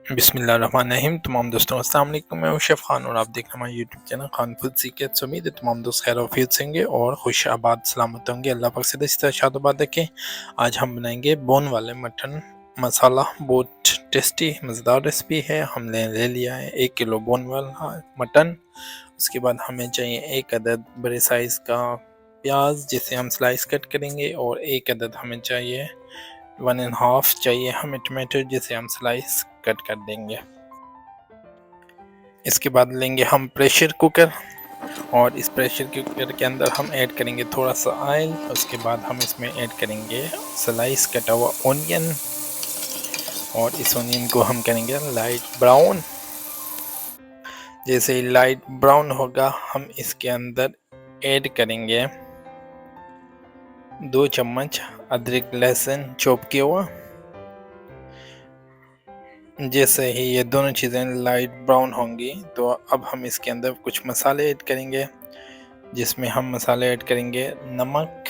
बिस्मिल्लाहिर्रहमानिर्रहीम। तमाम दोस्तों अस्सलाम वालेकुम। मैं हूं शेफ़ खान और आप देख रहे हैं हमारे YouTube channel Khan food secrets. उम्मीद है तमाम दोस्त खैर आफियत से होंगे और खुश आबाद सलामत होंगे। अल्लाह पाक से इस तरह शादोबाद रखें। आज हम बनाएंगे बोन वाले मटन मसाला। बहुत टेस्टी मज़ेदार रेसिपी है। हमने ले लिया है 1 किलो बोन वाला मटन। उसके बाद हमें चाहिए 1 अदद बड़े साइज़ का प्याज जिसे हम स्लाइस कट करेंगे, और 1 अदद हमें चाहिए 1.5 चाहिए हमें टमाटो जिसे हम स्लाइस कट कर देंगे। इसके बाद लेंगे हम प्रेशर कुकर, और इस प्रेशर कुकर के अंदर हम ऐड करेंगे थोड़ा सा ऑयल। उसके बाद हम इसमें ऐड करेंगे स्लाइस कटा हुआ ऑनियन, और इस ऑनियन को हम करेंगे लाइट ब्राउन। जैसे ही लाइट ब्राउन होगा हम इसके अंदर ऐड करेंगे 2 चम्मच अदरक लहसुन चॉप किया हुआ। जैसे ही ये दोनों चीज़ें लाइट ब्राउन होंगी तो अब हम इसके अंदर कुछ मसाले ऐड करेंगे, जिसमें हम मसाले ऐड करेंगे नमक,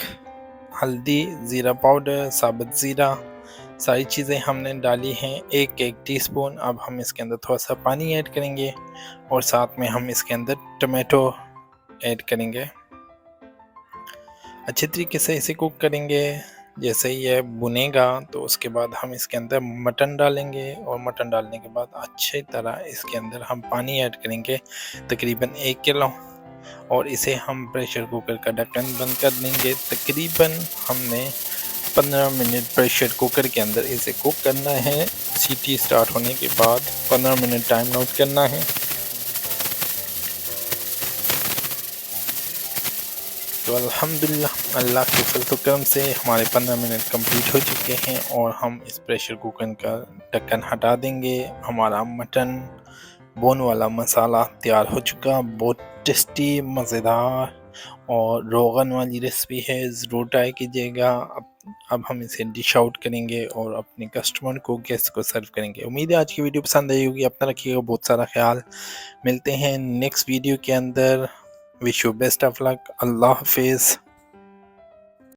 हल्दी, ज़ीरा पाउडर, साबुत ज़ीरा। सारी चीज़ें हमने डाली हैं 1-1 टीस्पून। अब हम इसके अंदर थोड़ा सा पानी ऐड करेंगे और साथ में हम इसके अंदर टमाटो ऐड करेंगे। अच्छे तरीके से इसे कुक करेंगे। जैसे ही ये भुनेगा तो उसके बाद हम इसके अंदर मटन डालेंगे, और मटन डालने के बाद अच्छी तरह इसके अंदर हम पानी ऐड करेंगे तकरीबन 1 किलो, और इसे हम प्रेशर कुकर का ढक्कन बंद कर देंगे। तकरीबन हमने 15 मिनट प्रेशर कुकर के अंदर इसे कुक करना है। सीटी स्टार्ट होने के बाद 15 मिनट टाइम नोट करना है। तो अल्हम्दुलिल्लाह अल्लाह के फज़ल करम से हमारे 15 मिनट कंप्लीट हो चुके हैं, और हम इस प्रेशर कुकर का ढक्कन हटा देंगे। हमारा मटन बोन वाला मसाला तैयार हो चुका। बहुत टेस्टी मज़ेदार और रोगन वाली रेसिपी है, ज़रूर ट्राई कीजिएगा। अब हम इसे डिश आउट करेंगे और अपने कस्टमर को, गेस्ट को सर्व करेंगे। उम्मीद है आज की वीडियो पसंद आई होगी। अपना रखिएगा बहुत सारा ख्याल। मिलते हैं नेक्स्ट वीडियो के अंदर। Wish you best of luck. अल्लाह हाफिज़।